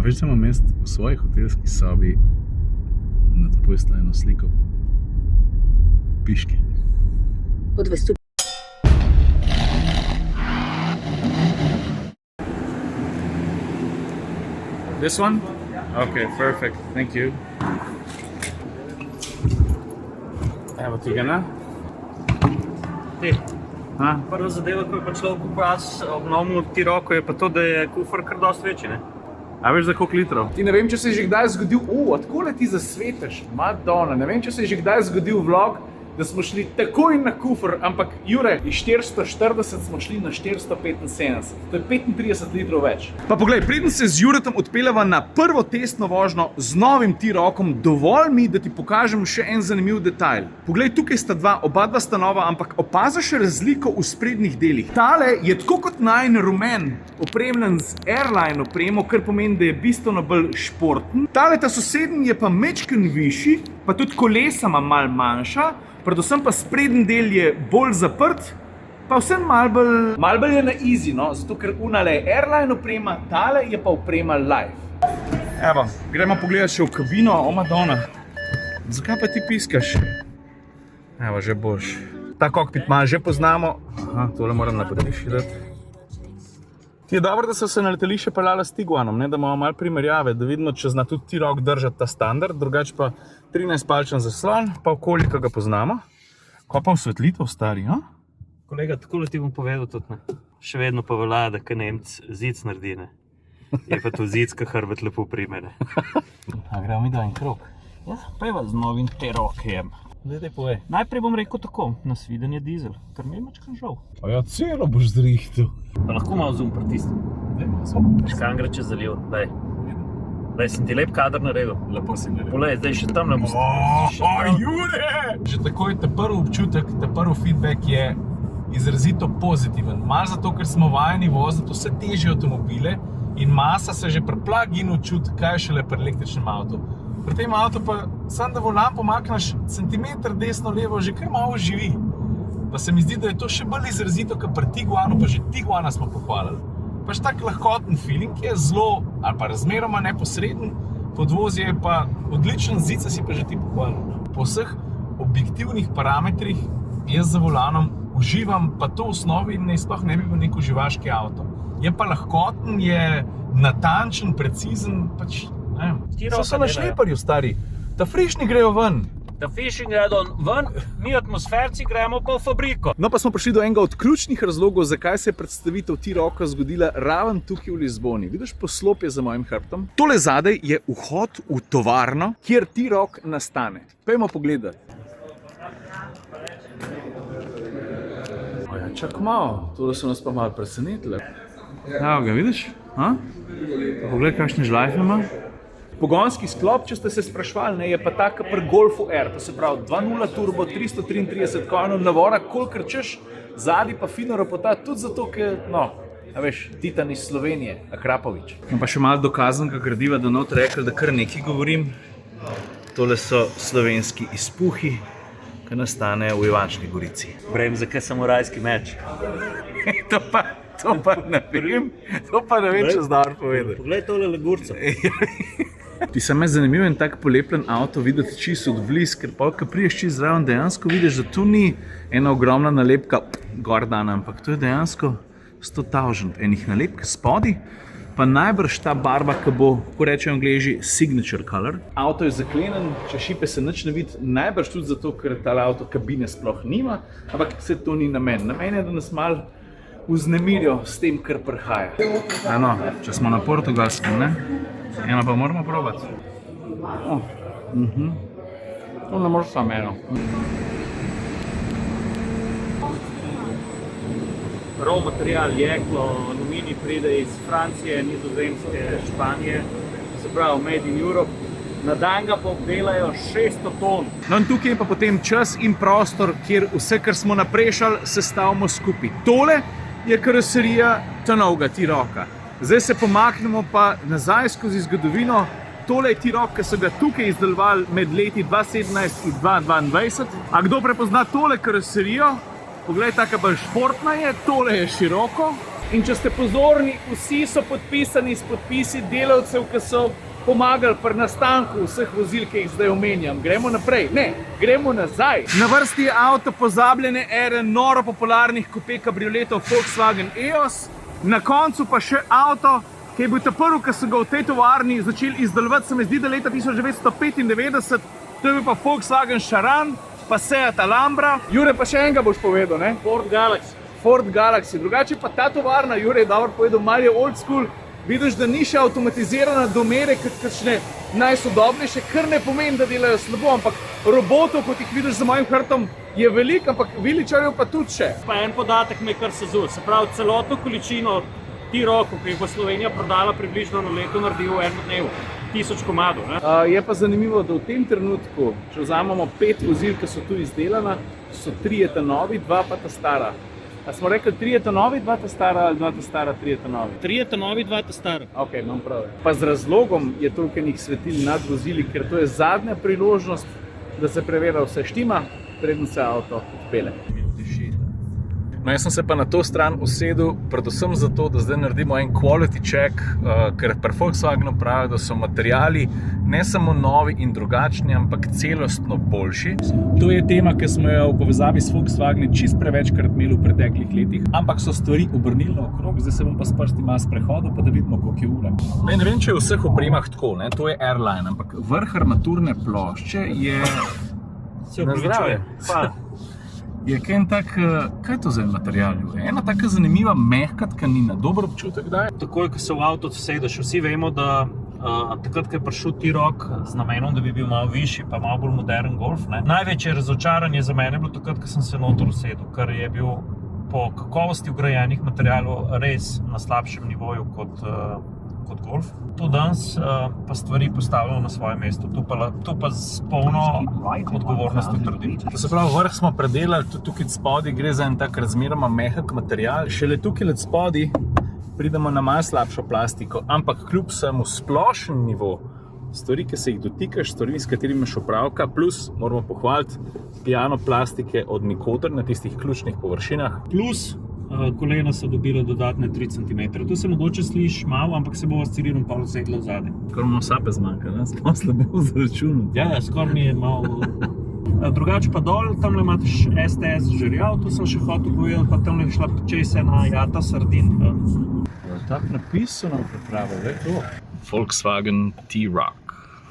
veš, da imam mest v svoji hotelski sobi nad posteljo eno sliko piške. This one? Okay, perfect. Thank you. Evo ti ga, ne? Prva zadeva, ko je pa človek obnovil ti roko, je pa to, da je kufer kar dosti večji, ne? A veš za koliko litrov? Ti ne vem, če se je že kdaj zgodil, odkole ti zasvetiš, Madonna, ne vem, če se je že kdaj zgodil vlog, da smo šli takoj na kufer, ampak Jure, iz 440 smo šli na 475, to je 35 litrov več. Pa poglej, preden se z Juretom odpeljava na prvo testno vožnjo z novim T-Rockom, dovolj mi, da ti pokažem še en zanimiv detajl. Poglej, tukaj sta oba sta nova, ampak opaziš razliko v sprednjih delih. Tale je tako kot najin rumen, opremljen z airline opremo, kar pomeni, da je bistveno bolj športen. Tale ta sosednji je pa majčken višji, pa tudi kolesa ima malo manjša, predvsem pa sprednji del je bolj zaprt, pa vsem malo bolj je na easy, no, zato ker unale je airline oprema, tale je pa oprema live. Evo, gremo pogledat še v kabino, Madonna. Zakaj pa ti piskaš? Evo, že boš. Ta kokpit malo že poznamo. Aha, tole moram na letališče dati. Ti je dobro, da so se na letališče peljala s Tiguanom, ne, da imamo malo primerjave, da vidimo, če zna tudi T-Roc držati ta standard, drugače pa 13-palčen zaslon, pa okolje, ki ga poznamo. Ko pa osvetlitev, stari, ja? Kolega, takole ti bom povedal tudi, ne? Še vedno pa velja, da ko Nemc zic naredi, ne? Je pa to zic, ki hrbet lepo prime, ne? A gremo mi da en krog? Ja, peva z novim T-Rocjem. Zdaj povej. Najprej bom rekel tako, nasviden je dizel, ker mi je mačkan žal. A ja, celo boš zrihtel. Pa lahko malo zoom pritisnem. Daj malo zoom. Škan gre čez zaliv, daj. Daj, sem ti lep kadr naredil. Lepo si naredil. Polej, zdaj še tam ne boš. Jure! Že takoj ta prvi občutek, ta prvi feedback je izrazito pozitiven. Malo zato, ker smo vajeni voziti vse težje avtomobile in masa se že pri plug-inu čuti, kaj je šele pri električnem avtu. Pri tem avtu pa samo da volan pomakneš centimeter desno-levo, že kar malo živi. Pa se mi zdi, da je to še bolj izrazito, kot pri Tiguanu, pa že Tiguana smo pohvalili. Pač tak lahkoten feeling je zelo, ali pa razmeroma neposreden, podvozje je pa odličen, zica si pa že ti pohvalil. Po vseh objektivnih parametrih jaz za volanom uživam, pa to v osnovi sploh ne bi bil nek uživaški avto. Je pa lahkoten, je natančen, precizen, pač so na šleparju, stari. Ta frišni grejo ven. Ta frišni grejo ven, mi atmosferci gremo pa v fabriko. No pa smo prišli do enega od ključnih razlogov, zakaj se je predstavitev T-Rocka zgodila ravno tukaj v Lizboni. Vidiš poslopje za mojim hrbtom? Tole zadaj je vhod v tovarno, kjer T-Roc nastane. Pejmo pogledat. Ja, čak malo, tole so nas pa malo presenetile. Evo ga, vidiš? Poglej, kakšne žlajfe ima. Pogonski sklop, če ste se sprašvali, je pa tak pri Golfu R, to se pravi 2.0 turbo, 333 konjev navora, kolikor češ, zadnji pa fino ropota, tudi zato, ker, a veš, Titan iz Slovenije, Akrapovič. Pa še malo dokazanega gradiva, da not rekli, da kar nekaj govorim. Tole so slovenski izpuhi, ki nastanejo v Ivančni Gorici. Bremze, kaj samurajski meč. To pa ne vem, če znam povedati. Poglej tole legurco. Ti se me zanimivo en tak polepljen avto videti čisto od bliz, ker pa, ko priješ čisto zraven, dejansko vidiš, da tu ni ena ogromna nalepka gor dana, ampak to je dejansko 100.000 enih nalepk spodaj, pa najbrž ta barva, ki bo, kako rečejo Angleži, signature color. Avto je zaklenen, če šipe se nič ne vidi, najbrž tudi zato, ker tale avto kabine sploh nima, ampak vse to ni namen. Namen je, da nas malo vznemirijo s tem, kar prihaja. Ano, če smo na Portugalskem, ne? Eno pa moramo probati. To ne moreš samo eno. Raw material, jeklo, aluminij pride iz Francije, Nizozemske, Španije, se pravi made in Europe. Na dan ga pa obdelajo 600 ton. No in tukaj je pa potem čas in prostor, kjer vse, kar smo naprešali, sestavimo skupaj. Tole je karoserija ta novega T-Rocka. Zdaj se pomaknemo pa nazaj skozi zgodovino. Tole je T-Roc, ki so ga tukaj izdelovali med leti 2017 in 2022. A kdo prepozna tole karoserijo? Poglej, taka bolj športna je, tole je široko. In če ste pozorni, vsi so podpisani s podpisi delavcev, ki so pomagali pri nastanku vseh vozil, ki jih zdaj omenjam. Gremo naprej. Ne, gremo nazaj. Na vrsti je avto pozabljene ere noro popularnih kupe kabrioletov Volkswagen EOS. Na koncu pa še avto, ki je bil ta prvi, ki so ga v tej tovarni začeli izdelovati, se mi zdi, da leta 1995. To je bil pa Volkswagen Charan, pa Seat Alhambra. Jure, pa še enega boš povedal, ne? Ford Galaxy. Drugače pa ta tovarna, Jure je dobro povedal, malo je old school. Vidiš, da ni še avtomatizirana do mere, kakšne najsodobnejše, kar ne pomeni, da delajo slabo, ampak robotov, kot jih vidiš za mojim hrbtom, je veliko, ampak viličarjev pa tudi še. Pa en podatek me kar sezul, se pravi celotno količino T-Rockov, ki jih bo Slovenija prodala približno na leto, naredi v enem dnevu. 1000 komadov. Je pa zanimivo, da v tem trenutku, če vzamemo 5 vozil, ki so tu izdelana, so 3 ta novi, 2 pa ta stara. A smo rekli 3 ta novi, 2 ta stara ali 2 ta stara, 3 ta novi? 3 ta novi, 2 ta stara. Ok, imam prav. Pa z razlogom je toliko enih svetil nad vozili, ker to je zadnja priložnost, da se preveri vse štima, preden se avto odpelje. No, jaz sem se pa na to stran usedel predvsem zato, da zdaj naredimo en quality check, ker pri Volkswagenu pravijo, da so materiali ne samo novi in drugačni, ampak celostno boljši. To je tema, ki smo jo v povezavi s Volkswagenom čist prevečkrat imeli v preteklih letih, ampak so stvari obrnili naokrog, zdaj se bom pa s prsti malo sprehodil, pa da vidimo, koliko je ura. Ne vem, če je v vseh opremah tako, ne? To je airline, ampak vrh armaturne plošče je... Se opravičuje. Je kaj tak, kaj je to za en material? Ena taka zanimiva, mehka tkanina, dober občutek daje. Takoj, ko se v avto sedeš, vsi vemo, da takrat, ko je prišel T-Rock z namenom, da bi bil malo višji, pa malo bolj modern Golf, ne? Največje razočaranje za mene je bilo takrat, ko sem se noter usedel, ker je bil po kakovosti vgrajenih materialov res na slabšem nivoju kot Golf. To danes pa stvari postavljamo na svoje mesto, to pa z polno odgovornostjo trdim. To se pravi, vrh smo predelali, tudi tukaj spodaj gre za en tak razmeroma mehak material. Šele tukaj let spodaj pridemo na malo slabšo plastiko, ampak kljub vsemu splošen nivo, stvari, ki se jih dotikaš, stvari, s katerimi imaš opravka, plus moramo pohvaliti piano plastike od nikoder na tistih ključnih površinah. Plus kolena so dobila dodatne 3 cm. To se mogoče sliši malo, ampak se bo s Cirilom pa odsedla vzadej. Skoro imam sape zmanjka, ne? Sploh slabo zračunati. Ja, skoraj mi je malo... Drugače pa dol, tamle imaš STS žerjav, to sem še hotel povedati, pa tamle je šla čez ena jata sardin. Tak napis so nam pripravili, le to. Volkswagen T-Rock.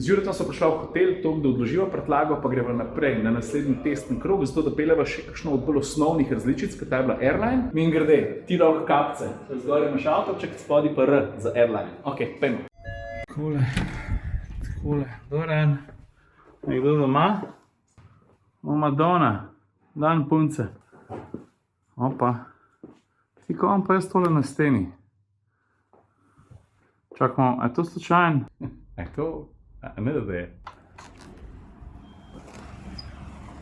Z Juretom so prišla v hotel, toliko, da odloživa prtljago, pa greva naprej na naslednji testni krog, zato da peljeva še kakšno od bolj osnovnih različic, kot je bila Airline. Mimogrede, T-Rock kapce. Zgoraj imaš avtoček, spodaj pa R za Airline. Ok, pejmo. Takole, doran. Nekdo doma? O, Madonna. Dan punce. Opa. Ti ko vam pa jaz tole na steni? Čakamo, a je to slučajen? A je to? A ne da je.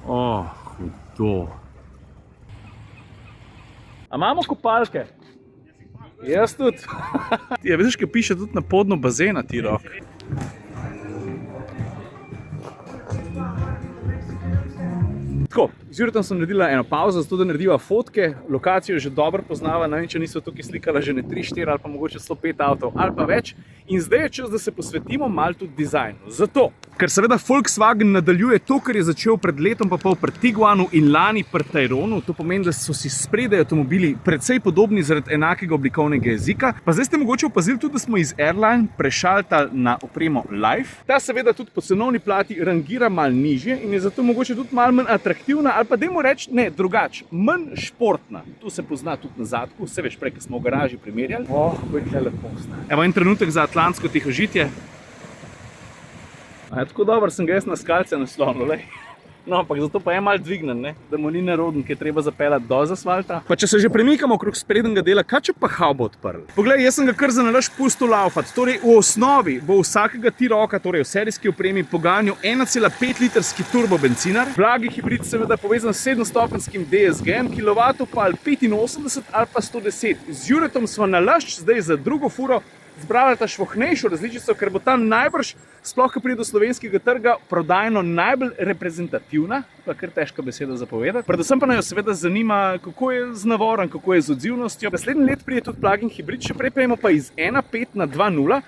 Hudo. A imamo kopalke? Jaz tudi. Ja, vidiš, kaj piše tudi na podno bazena T-Rock. Tako, z Juretom sem naredila eno pauzo, zato da narediva fotke. Lokacijo že dobro poznava, ne vem, če niso tukaj slikala že ne 3, 4 ali pa mogoče 105 avtov ali pa več. In zdaj je čas, da se posvetimo malo tudi dizajnu. Zato, ker seveda Volkswagen nadaljuje to, kar je začel pred letom pa pol pri Tiguanu in lani pri Tyronu. To pomeni, da so si spredaj avtomobili precej podobni zaradi enakega oblikovnega jezika. Pa zdaj ste mogoče opazili tudi, da smo iz Airline prešaltali na opremo Life. Ta seveda tudi po cenovni plati rangira malo nižje in je zato mogoče tudi malo manj atraktivna ali pa dajmo reči, ne, drugače, manj športna. To se pozna tudi na zadku, vse veš prej, ko smo v garaži primerjali. Kako je tle lepo zna. Evo en trenutek za atlantsko tihožitje. A je tako dobro, sem ga jaz na skalce naslonil, lej. No, ampak zato pa je malo dvignen, ne? Da mu ni neroden, ki je treba zapeljati do asfalta. Pa če se že premikamo okrog sprednjega dela, kaj če pa haubo odprli? Poglej, jaz sem ga kar zanalaš pustil laufati. Torej, v osnovi bo vsakega T-Rocka, torej v serijski opremi, poganjal 1,5 litrski turbo bencinar. Blagi hibrid seveda povezan s 7-stopenjskim DSG-jem, kilovatov pa ali 85 ali pa 110. Z Juretom smo nalašč zdaj za drugo furo zbrali ta švohnejšo različico, ker bo tam najbrž, sploh ko pride do slovenskega trga, prodajno najbolj reprezentativna, pa kar težka beseda za povedati. Predvsem pa naj jo seveda zanima, kako je z navorom, kako je z odzivnostjo. Naslednji let pride tudi plug-in hibrid, še prej pejmo pa iz 1.5 na 2.0.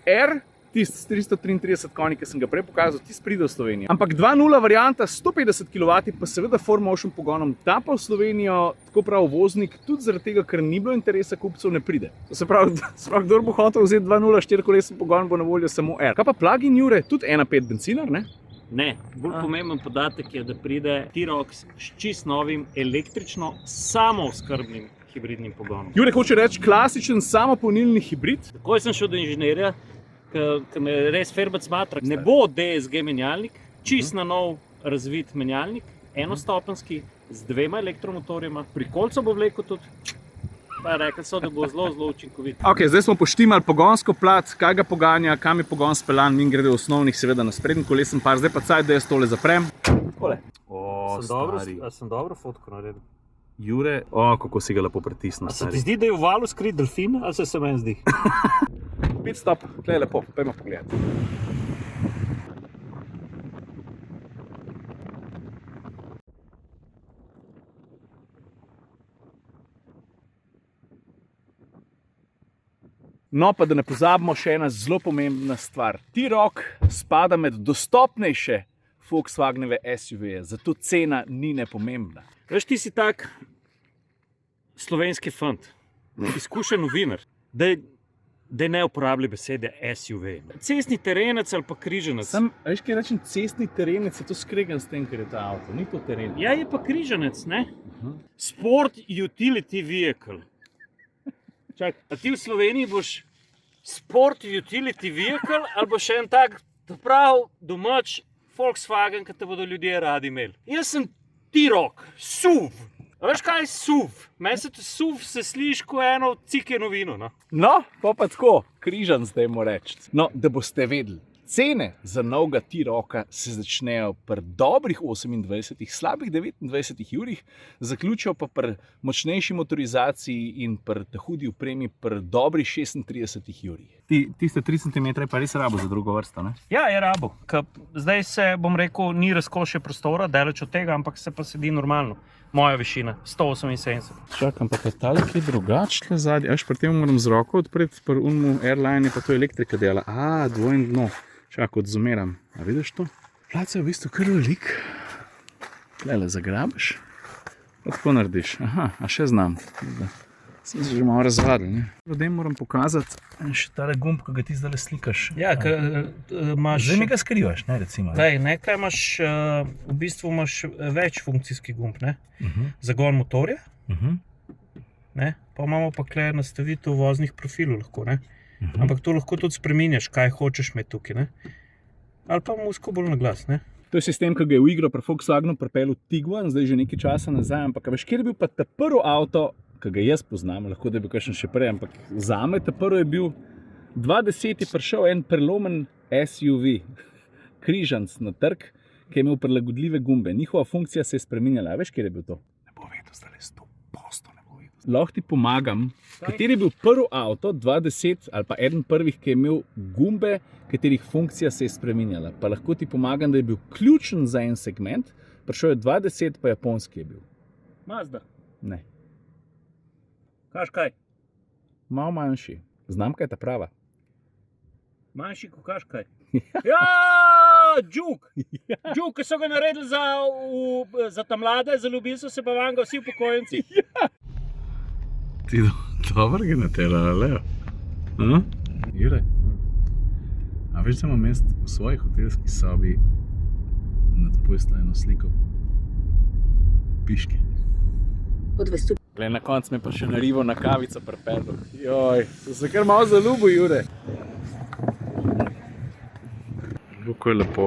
R, tisti s 333 konji, ki sem ga prej pokazal, tisti pride v Slovenijo. Ampak 2.0 varianta, 150 kW, pa seveda 4Motion pogonom, ta pa v Slovenijo, tako prav voznik, tudi zaradi tega, ker ni bilo interesa kupcev, ne pride. To se pravi, kdor bo hotel vzeti 2.0 4-kolesen pogon, bo na voljo samo R. Kaj pa plug-in Jure, tudi 1.5 bencinar, ne? Ne, bolj pomemben podatek je, da pride T-Roc s čist novim električno samooskrbnim hibridnim pogonom. Jure hoče reči klasičen samopolnilni hibrid. Takoj sem šel do inženirja, ki me res ferbec matra. Ne bo DSG menjalnik, čist na nov razvit menjalnik, enostopenjski, z 2 elektromotorjema, pri kolcu bo vlekel tudi. Pa rekli so, da bo zelo učinkovit. Ok, zdaj smo poštimali pogonsko plat, kaj ga poganja, kam je pogon speljan, min grede v osnovnih, seveda na sprednji kolesen par, zdaj pa caj, da jaz tole zaprem. Tole. Sem dobro fotko naredil. Jure, kako si ga lepo pritisnil. Se ti zdi, da je v valu skrit delfin, ali se meni zdi? Pit stop, tle je lepo, pojmo pogledati. No, pa da ne pozabimo še ena zelo pomembna stvar. T-Roc spada med dostopnejše Volkswagenove SUV-je, zato cena ni nepomembna. Veš, ti si tak slovenski fant, izkušen novinar, da ne uporablja besede SUV. Cestni terenec ali pa križanec. Veš, kaj rečem, cestni terenec, je to skregan s tem, ker je ta avto, ni to teren. Ja, je pa križanec, ne? Sport utility vehicle. Čak, a ti v Sloveniji boš sport utility vehicle ali boš še en tak prav domač Volkswagen, ki te bodo ljudje radi imeli. Jaz sem T-Roc, SUV. A veš kaj je SUV? Meni se to SUV se sliši kot eno cike novino. No, pa tako, križan zdaj mu reči. No, da boste vedeli, cene za novega T-Roca se začnejo pri dobrih 28, slabih 29 jurih, zaključijo pa pri močnejši motorizaciji in pri hudi opremi pri dobrih 36 jurih. Tiste 3 cm pa res rabo za drugo vrsto, ne? Ja, je rabo. Zdaj se, bom rekel, ni razkošje prostora, daleč od tega, ampak se pa sedi normalno. Moja višina, 178. Čakam, pa je tale kaj drugače tle zadnje. Pri tem moram z roko odpreti, pri unmu airline pa to elektrika dela. Dvojno dno. Čak, odzumeram. A vidiš to? Plac je v bistvu kar velik. Tlele zagrabiš. Pa tako narediš. Aha, a še znam. Sem se že malo razvadil, ne? Ljudem moram pokazati še tale gumb, ko ga ti zdaj slikaš. Ja, imaš... Zdaj mi ga skrivaš, ne, recimo. Nekaj imaš, v bistvu imaš več funkcijski gumb, ne? Zagon motorja, ne? Pa imamo pa tukaj nastavitev voznih profilov lahko, ne? Ampak to lahko tudi spreminjaš, kaj hočeš imeti tukaj, ne? Ali pa musko bolj na glas, ne? To je sistem, ki ga je v igro pri Volkswagenu pripeljal Tiguan, zdaj že nekaj časa nazaj, ampak veš, kjer je bil pa ta prvi avto, ki ga jaz poznam, lahko da je bil kakšen še prej, ampak zame ta prvi je bil 2010 je prišel en prelomen SUV, križanc na trg, ki je imel prilagodljive gumbe. Njihova funkcija se je spreminjala. Veš, kjer je bil to? Ne bo vedel, zdaj le 100% ne bo vedel. Lahko ti pomagam. Kateri je bil prvi avto, 2010 ali pa eden prvih, ki je imel gumbe, katerih funkcija se je spreminjala. Pa lahko ti pomagam, da je bil ključen za en segment. Prišel je 2010, pa japonski je bil. Mazda? Ne. Kaškaj? Malo manjši. Znamka je ta prava. Manjši kot Kaškaj? Ja, Džuk! Džuk, ki so ga naredili za ta mlade, zaljubil so se pa vam ga vsi upokojenci. Ti dobro ga natela, Leo. Jure, a veš, da imam jaz v svoji hotelski sobi nad poslejeno sliko piške? Glej, na koncu me pa še narival na kavico pripeljal. Joj, sem se kar malo zaljubil, Jure. Kako je lepo.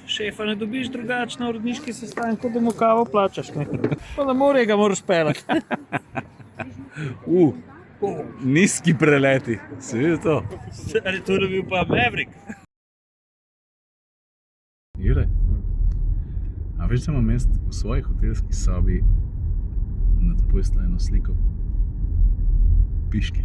Šefa ne dobiš drugače na uredniški sestanek, kot da mu kavo plačaš. Pa na morje ga moraš peljati. Nizki preleti. Si videl to? Ali to je bil pa Maverick? Jure, a veš, da imam jaz v svoji hotelski sobi nad poslejeno sliko piške?